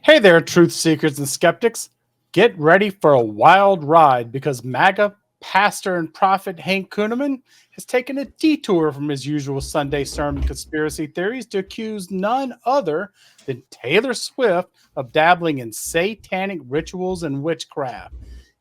Hey there, truth seekers and skeptics. Get ready for a wild ride because Maga pastor and prophet Hank Kunneman has taken a detour from his usual Sunday sermon conspiracy theories to accuse none other than Taylor Swift of dabbling in satanic rituals and witchcraft.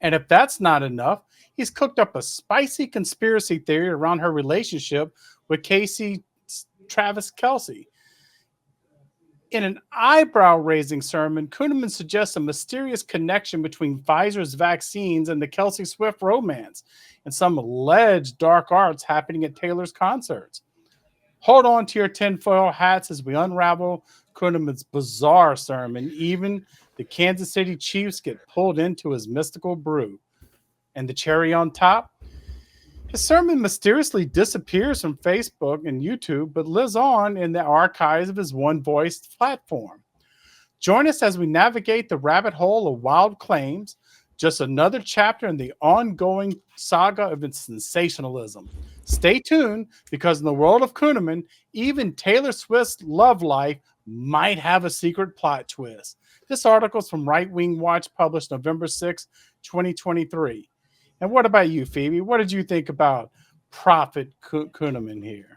And if that's not enough, he's cooked up a spicy conspiracy theory around her relationship with Casey Travis Kelsey. In an eyebrow-raising sermon, Kunneman suggests a mysterious connection between Pfizer's vaccines and the Kelsey Swift romance, and some alleged dark arts happening at Taylor's concerts. Hold on to your tinfoil hats as we unravel Kunneman's bizarre sermon. Even the Kansas City Chiefs get pulled into his mystical brew. And the cherry on top? His sermon mysteriously disappears from Facebook and YouTube, but lives on in the archives of his One Voice platform. Join us as we navigate the rabbit hole of wild claims, just another chapter in the ongoing saga of its sensationalism. Stay tuned, because in the world of Kunneman, even Taylor Swift's love life might have a secret plot twist. This article is from Right Wing Watch, published November 6, 2023. And what about you, Phoebe? What did you think about Prophet Kunneman here?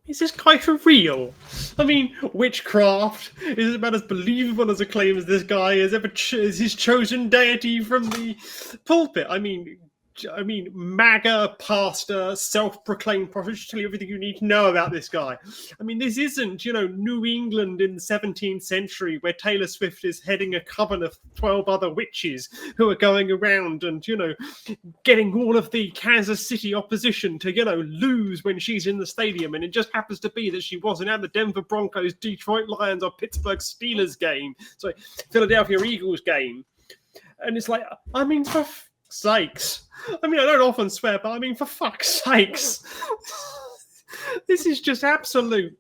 Is this guy for real? I mean, witchcraft is about as believable as a claim as this guy has ever is his chosen deity from the pulpit. I mean, Maga, pastor, self-proclaimed prophet, should tell you everything you need to know about this guy. I mean, this isn't, New England in the 17th century where Taylor Swift is heading a coven of 12 other witches who are going around and, getting all of the Kansas City opposition to, lose when she's in the stadium. And it just happens to be that she wasn't at the Denver Broncos, Detroit Lions, or Pittsburgh Steelers game. So Philadelphia Eagles game. And it's like, I mean, for sakes. I mean, I don't often swear, but I mean, for fuck's sakes. This is just absolute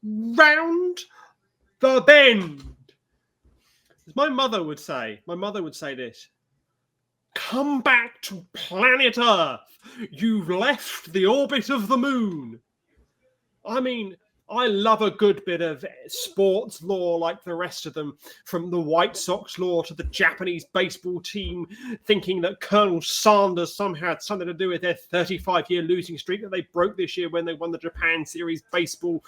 round the bend. As my mother would say this: come back to planet Earth. You've left the orbit of the moon. I mean, I love a good bit of sports lore like the rest of them, from the White Sox lore to the Japanese baseball team thinking that Colonel Sanders somehow had something to do with their 35-year losing streak that they broke this year when they won the Japan Series baseball,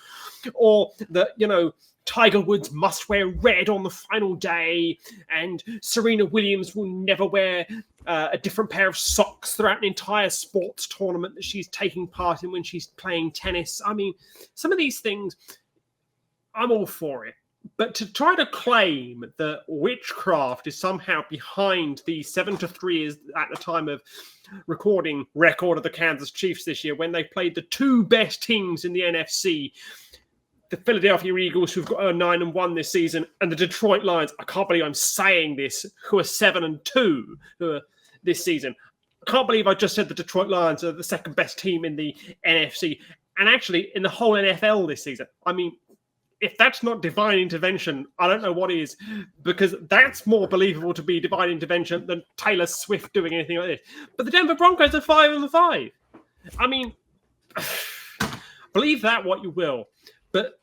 or that, Tiger Woods must wear red on the final day, and Serena Williams will never wear a different pair of socks throughout an entire sports tournament that she's taking part in when she's playing tennis. I mean, some of these things, I'm all for it. But to try to claim that witchcraft is somehow behind the 7-3 at the time of recording record of the Kansas Chiefs this year, when they played the two best teams in the NFC, the Philadelphia Eagles, who've got 9-1 this season, and the Detroit Lions, I can't believe I'm saying this, who are 7-2 this season. I can't believe I just said the Detroit Lions are the second best team in the NFC, and actually in the whole NFL this season. I mean, if that's not divine intervention, I don't know what is, because that's more believable to be divine intervention than Taylor Swift doing anything like this. But the Denver Broncos are 5-5. I mean, believe that what you will. But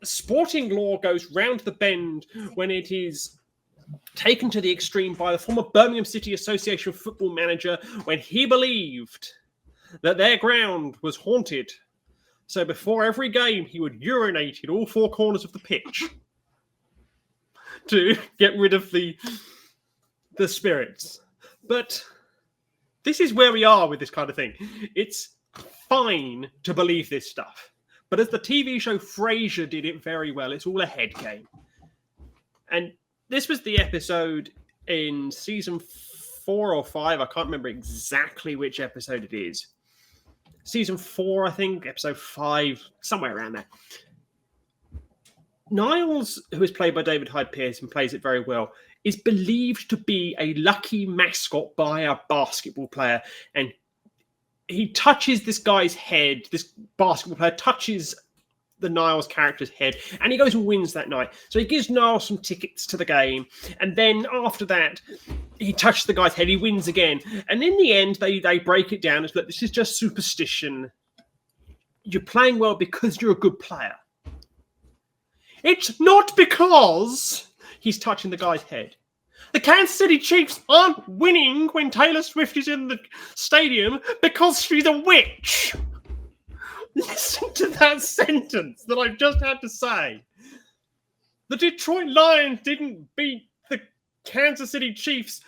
sporting law goes round the bend when it is taken to the extreme by the former Birmingham City Association football manager, when he believed that their ground was haunted. So before every game, he would urinate in all four corners of the pitch to get rid of the spirits. But this is where we are with this kind of thing. It's fine to believe this stuff. But as the TV show Frasier did it very well, it's all a head game. And this was the episode in season 4 or 5. I can't remember exactly which episode it is. Season 4, I think, episode 5, somewhere around there. Niles, who is played by David Hyde Pierce and plays it very well, is believed to be a lucky mascot by a basketball player. And he touches this guy's head, this basketball player touches the Niles character's head, and he goes and wins that night. So he gives Niles some tickets to the game, and then after that, he touches the guy's head, he wins again. And in the end, they break it down as, look, this is just superstition. You're playing well because you're a good player. It's not because he's touching the guy's head. The Kansas City Chiefs aren't winning when Taylor Swift is in the stadium because she's a witch. Listen to that sentence that I've just had to say. The Detroit Lions didn't beat the Kansas City Chiefs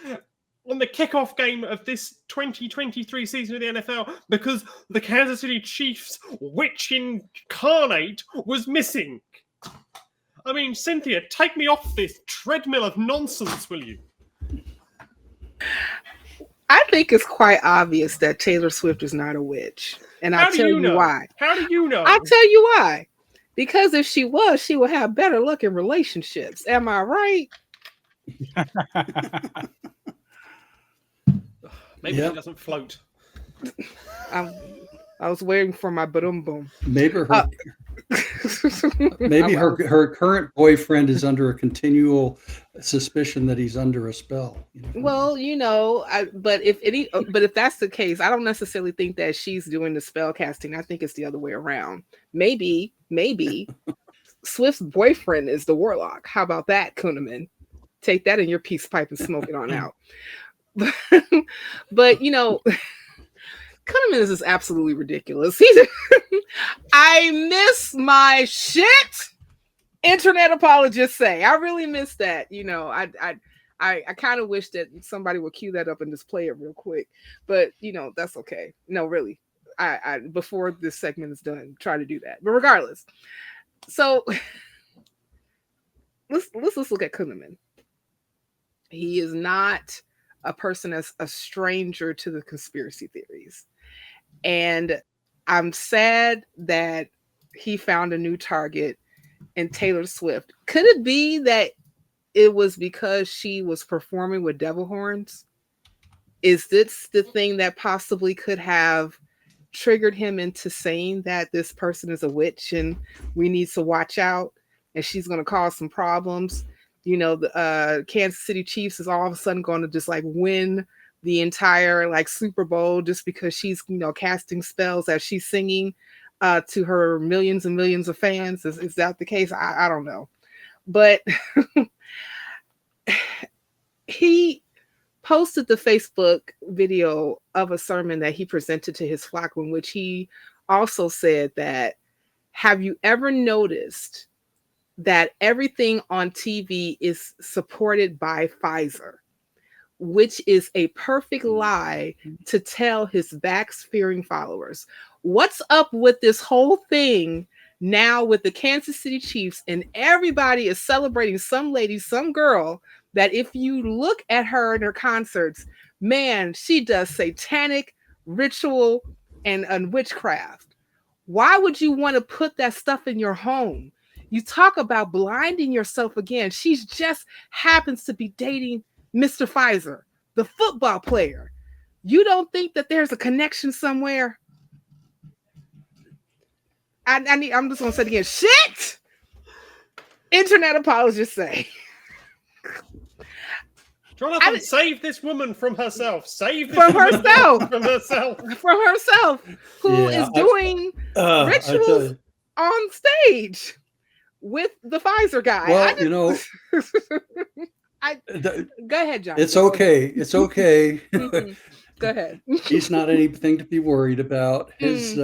on the kickoff game of this 2023 season of the NFL because the Kansas City Chiefs witch incarnate was missing. I mean, Cynthia, take me off this treadmill of nonsense, will you? I think it's quite obvious that Taylor Swift is not a witch. And I'll tell you why. How do you know? I'll tell you why. Because if she was, she would have better luck in relationships. Am I right? Maybe she doesn't float. I was waiting for my boom boom. Maybe her current boyfriend is under a continual suspicion that he's under a spell. Well, but if that's the case, I don't necessarily think that she's doing the spell casting. I think it's the other way around. Maybe Swift's boyfriend is the warlock. How about that, Kunneman? Take that in your peace pipe and smoke it on out. But Kunneman is just absolutely ridiculous. I miss my shit. Internet apologists say. I really miss that. I kind of wish that somebody would cue that up and just play it real quick. But that's okay. No, really. I before this segment is done, try to do that. But regardless, so let's look at Kunneman. He is not a person that's a stranger to the conspiracy theories. And I'm sad that he found a new target in Taylor Swift. Could it be that it was because she was performing with devil horns? Is this the thing that possibly could have triggered him into saying that this person is a witch and we need to watch out and she's going to cause some problems? The Kansas City Chiefs is all of a sudden going to just win the entire Super Bowl just because she's casting spells as she's singing to her millions and millions of fans. Is that the case? I don't know, but he posted the Facebook video of a sermon that he presented to his flock, in which he also said that, have you ever noticed that everything on TV is supported by Pfizer, which is a perfect lie to tell his vax-fearing followers. What's up with this whole thing now with the Kansas City Chiefs, and everybody is celebrating some lady, some girl, that if you look at her in her concerts, man, she does satanic ritual and witchcraft. Why would you want to put that stuff in your home? You talk about blinding yourself again. She just happens to be dating Mr. Pfizer, the football player. You don't think that there's a connection somewhere? I'm just going to say it again. Shit! Internet apologists say. Jonathan, save this woman from herself. Save this from woman herself. From herself. From herself, who is doing rituals on stage with the Pfizer guy. Well, go ahead, John. It's okay. It's okay. Mm-hmm. Go ahead. He's not anything to be worried about. His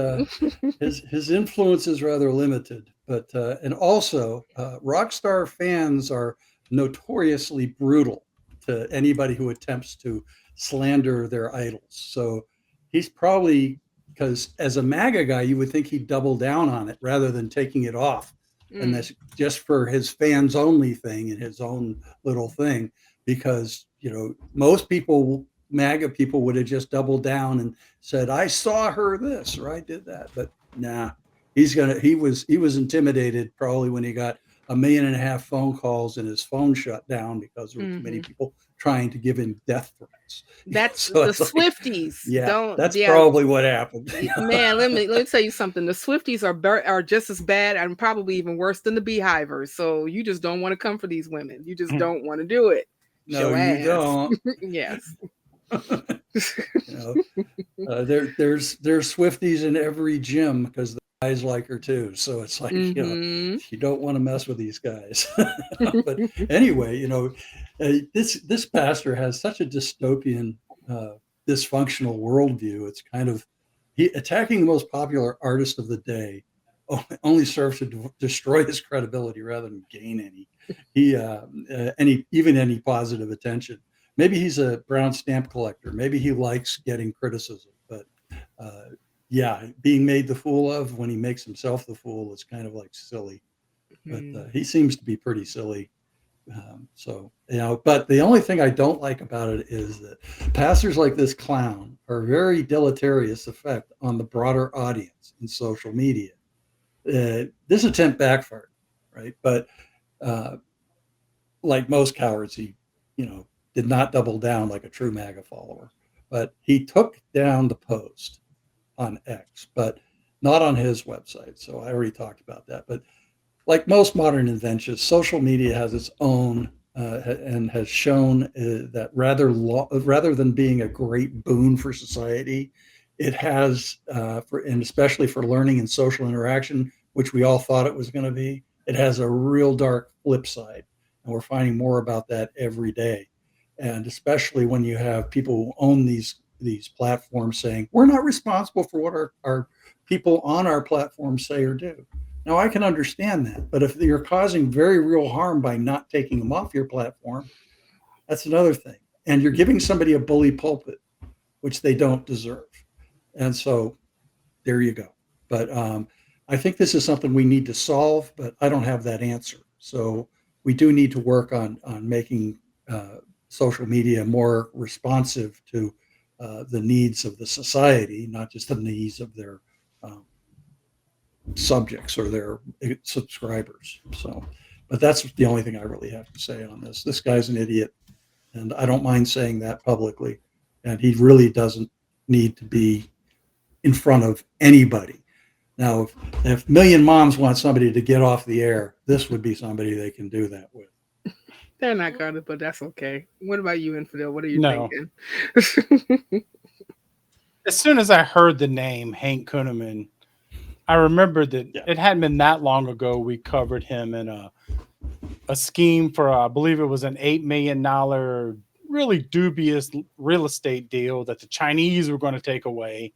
influence is rather limited, but and also rock star fans are notoriously brutal to anybody who attempts to slander their idols. So he's probably, because as a MAGA guy, you would think he'd double down on it rather than taking it off. And that's just for his fans only thing and his own little thing, because most people, MAGA people, would have just doubled down and said, I saw her this, or I did that. But nah, he was intimidated probably when he got 1.5 million phone calls and his phone shut down because there were too many people trying to give him death threats. That's the Swifties. Yeah, that's probably what happened. Man, let me tell you something. The Swifties are just as bad and probably even worse than the Beehivers. So you just don't want to come for these women. You just don't want to do it. No, you don't. Yes. There's Swifties in every gym because guys like her too. So it's like, Mhm. you don't want to mess with these guys. But anyway, this pastor has such a dystopian, dysfunctional worldview. It's kind of attacking the most popular artist of the day only serves to destroy his credibility rather than gain any positive attention. Maybe he's a brown stamp collector. Maybe he likes getting criticism, but uh, yeah, being made the fool of when he makes himself the fool is kind of like silly. But he seems to be pretty silly. But the only thing I don't like about it is that pastors like this clown are a very deleterious effect on the broader audience in social media. This attempt backfired, right? But like most cowards, he, did not double down like a true MAGA follower. But he took down the post on X, but not on his website. So I already talked about that. But like most modern inventions, social media has its own and has shown that rather than being a great boon for society, it has, and especially for learning and social interaction, which we all thought it was going to be, it has a real dark flip side. And we're finding more about that every day. And especially when you have people who own these platforms saying, we're not responsible for what our people on our platform say or do. Now, I can understand that, but if you're causing very real harm by not taking them off your platform, that's another thing. And you're giving somebody a bully pulpit, which they don't deserve. And so there you go. But I think this is something we need to solve, but I don't have that answer. So we do need to work on making social media more responsive to the needs of the society, not just the needs of their subjects or their subscribers. So, but that's the only thing I really have to say on this. This guy's an idiot, and I don't mind saying that publicly. And he really doesn't need to be in front of anybody. Now, if Million Moms want somebody to get off the air, this would be somebody they can do that with. They're not going to, but that's okay. What about you, Infidel? What are you No. thinking? As soon as I heard the name Hank Kunneman, I remembered that it hadn't been that long ago we covered him in a scheme for, I believe it was an $8 million really dubious real estate deal that the Chinese were going to take away.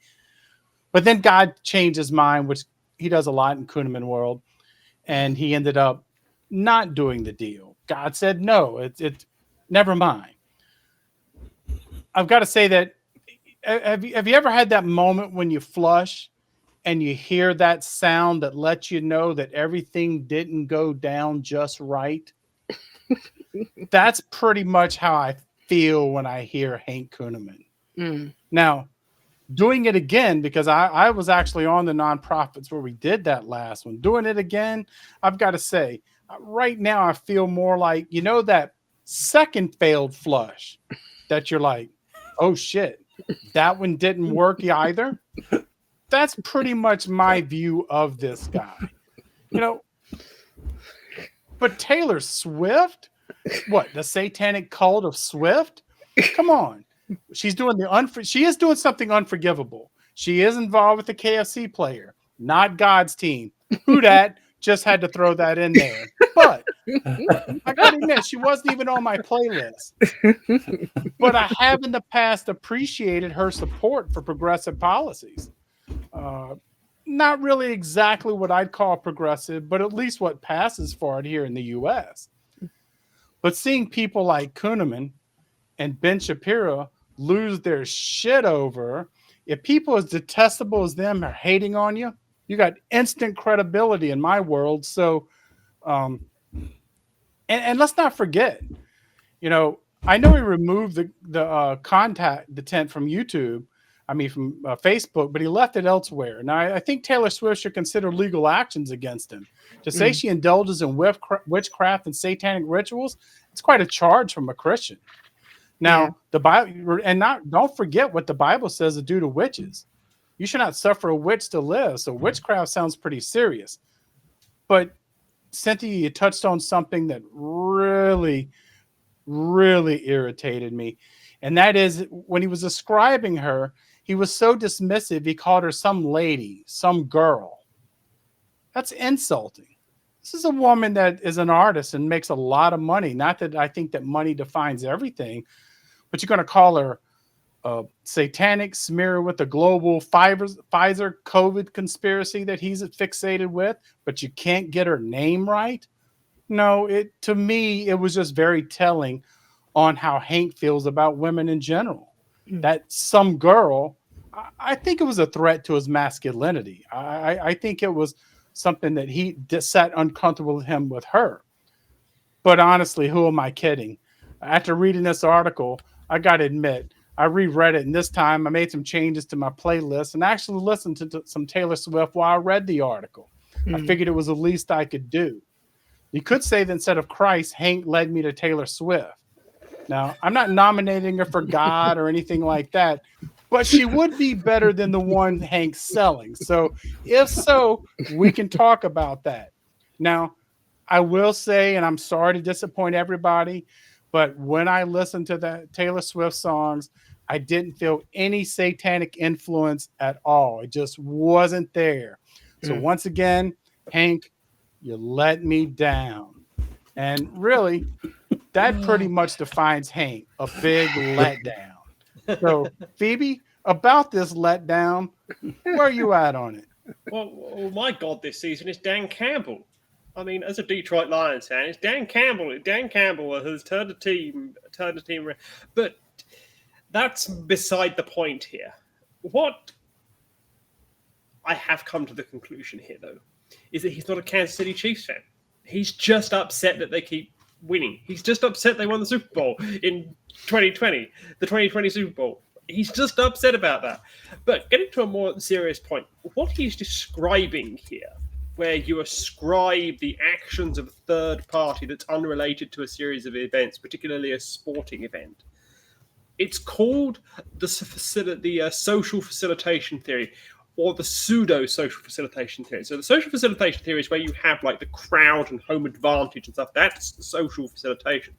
But then God changed his mind, which he does a lot in Kunneman world, and he ended up not doing the deal. God said, no, it's never mind. I've got to say that, have you ever had that moment when you flush and you hear that sound that lets you know that everything didn't go down just right? That's pretty much how I feel when I hear Hank Kunneman. Now, doing it again, because I was actually on the nonprofits where we did that last one. Doing it again, I've got to say, right now I feel more like, that second failed flush that you're like, oh shit, that one didn't work either. That's pretty much my view of this guy. But Taylor Swift, what, the satanic cult of Swift? Come on. She's doing she is doing something unforgivable. She is involved with the KFC player, not God's team. Who dat? Just had to throw that in there. But I gotta admit, she wasn't even on my playlist. But I have in the past appreciated her support for progressive policies. Not really exactly what I'd call progressive, but at least what passes for it here in the US. But seeing people like Kunneman and Ben Shapiro lose their shit over, if people as detestable as them are hating on you, you got instant credibility in my world. So, and let's not forget, I know he removed the content from YouTube. From Facebook, but he left it elsewhere. Now, I think Taylor Swift should consider legal actions against him. To say she indulges in witchcraft and satanic rituals, it's quite a charge from a Christian. Now, the Bible, and don't forget what the Bible says to do to witches. You should not suffer a witch to live. So witchcraft sounds pretty serious. But Cynthia, you touched on something that really, really irritated me. And that is when he was describing her, he was so dismissive. He called her some lady, some girl. That's insulting. This is a woman that is an artist and makes a lot of money. Not that I think that money defines everything, but you're going to call her satanic, smear with the global Pfizer COVID conspiracy that he's fixated with, but you can't get her name right. No, to me, it was just very telling on how Hank feels about women in general. That some girl, I think it was a threat to his masculinity. I think it was something that he sat uncomfortable with him with her. But honestly, who am I kidding? After reading this article, I got to admit, I reread it, and this time I made some changes to my playlist and actually listened to some Taylor Swift while I read the article. I figured it was the least I could do. You could say that instead of Christ, Hank led me to Taylor Swift. Now, I'm not nominating her for God or anything like that, but she would be better than the one Hank's selling. So if so, we can talk about that. Now, I will say, and I'm sorry to disappoint everybody, but when I listened to the Taylor Swift songs, I didn't feel any satanic influence at all. It just wasn't there. So once again, Hank, you let me down. And really, that pretty much defines Hank, a big letdown. So, Phoebe, about this letdown, where are you at on it? Well, my God, this season is Dan Campbell. I mean, as a Detroit Lions fan, it's Dan Campbell. Dan Campbell has turned the team around. But that's beside the point here. What I have come to the conclusion here, though, is that he's not a Kansas City Chiefs fan. He's just upset that they keep winning. He's just upset they won the Super Bowl in 2020, the 2020 Super Bowl. He's just upset about that. But getting to a more serious point, what he's describing here, where you ascribe the actions of a third party that's unrelated to a series of events, particularly a sporting event, it's called the social facilitation theory, or the pseudo-social facilitation theory. So the social facilitation theory is where you have like the crowd and home advantage and stuff. That's the social facilitation.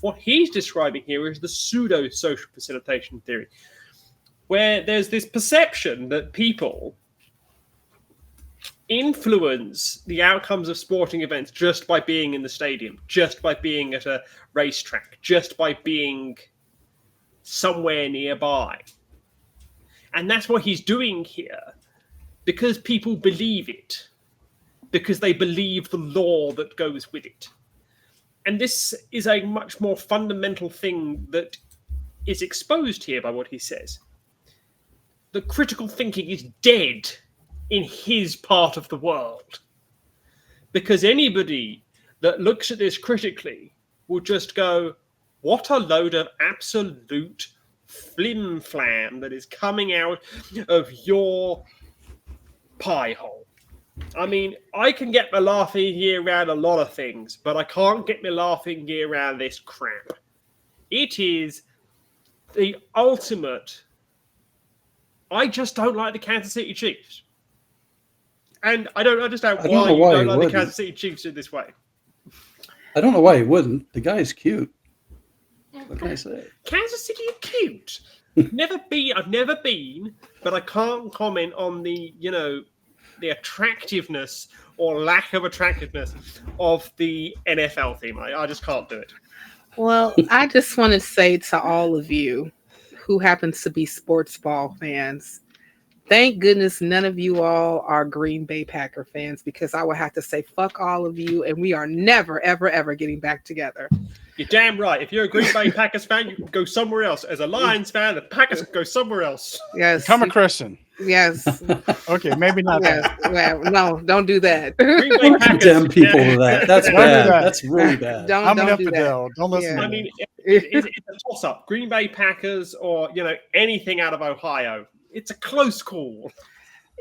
What he's describing here is the pseudo-social facilitation theory, where there's this perception that people influence the outcomes of sporting events just by being in the stadium, just by being at a racetrack, just by being somewhere nearby. And that's what he's doing here, because people believe it, because they believe the law that goes with it. And this is a much more fundamental thing that is exposed here by what he says. The critical thinking is dead in his part of the world, because anybody that looks at this critically will just go, what a load of absolute flim-flam that is coming out of your pie hole. I mean, I can get my laughing gear around a lot of things, but I can't get my laughing gear around this crap. It is the ultimate. I just don't like the Kansas City Chiefs. And I don't understand why you don't like the Kansas City Chiefs in this way. I don't know why he wouldn't. The guy's cute. What can I say? Kansas City are cute. I've never been, but I can't comment on the attractiveness or lack of attractiveness of the NFL team. I just can't do it. Well, I just want to say to all of you who happens to be sports ball fans, thank goodness none of you all are Green Bay Packer fans, because I would have to say fuck all of you, and we are never, ever, ever getting back together. You're damn right. If you're a Green Bay Packers fan, you can go somewhere else. As a Lions fan, the Packers can go somewhere else. Yes. Become a Christian. Yes. Okay, maybe not Yes. Well, no, don't do that. Green Bay Packers Condemn people to that. That's bad. That's really bad. I'm an Don't do infidel. that. Don't listen Yeah. to I me. mean, it's a toss-up. Green Bay Packers or, anything out of Ohio. It's a close call.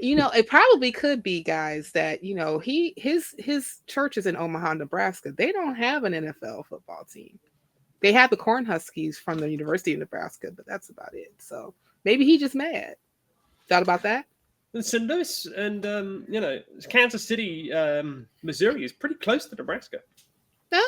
It probably could be, guys, that his church is in Omaha, Nebraska. They don't have an NFL football team. They have the Cornhuskers from the University of Nebraska, but that's about it. So maybe he's just mad. Thought about that? And St. Louis and Kansas City, Missouri is pretty close to Nebraska.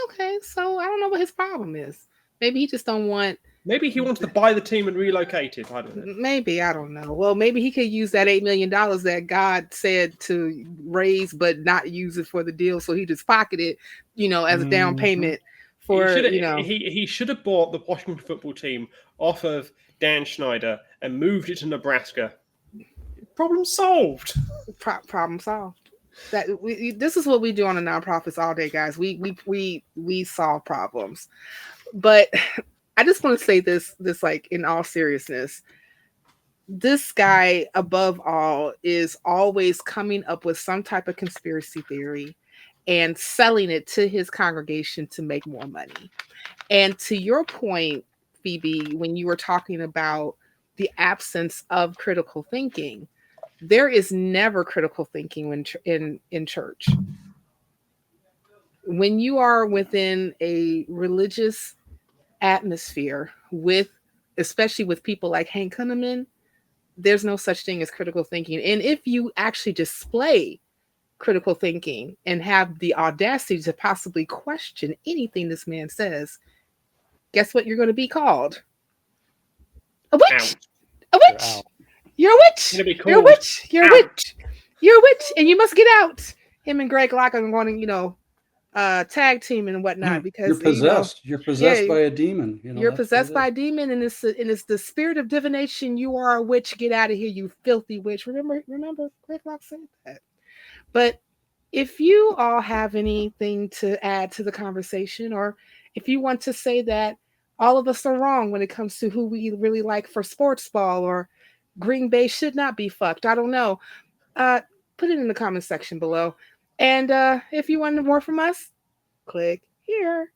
Okay, so I don't know what his problem is. Maybe he just don't want Maybe he wants to buy the team and relocate it. I don't know. Maybe, I don't know. Well, maybe he could use that $8 million that God said to raise, but not use it for the deal. So he just pocketed, as a down payment for, He should have bought the Washington football team off of Dan Schneider and moved it to Nebraska. Problem solved. Problem solved. This is what we do on the nonprofits all day, guys. We solve problems. But I just want to say this like in all seriousness. This guy, above all, is always coming up with some type of conspiracy theory and selling it to his congregation to make more money. And to your point, Phoebe, when you were talking about the absence of critical thinking, there is never critical thinking in church. When you are within a religious atmosphere especially with people like Hank Kunneman, there's no such thing as critical thinking. And if you actually display critical thinking and have the audacity to possibly question anything this man says, guess what you're going to be called? A witch. Out. A witch. You're a witch. You're a witch. You're a witch. You're a witch, and you must get out. Him and Greg Locke are going to, tag team and whatnot because you're possessed. You're possessed by a demon. You're possessed by a demon, and it's the spirit of divination. You are a witch. Get out of here, you filthy witch. Remember, Greg Locke said that. But if you all have anything to add to the conversation, or if you want to say that all of us are wrong when it comes to who we really like for sports ball, or Green Bay should not be fucked, I don't know. Put it in the comment section below. And if you want more from us, click here.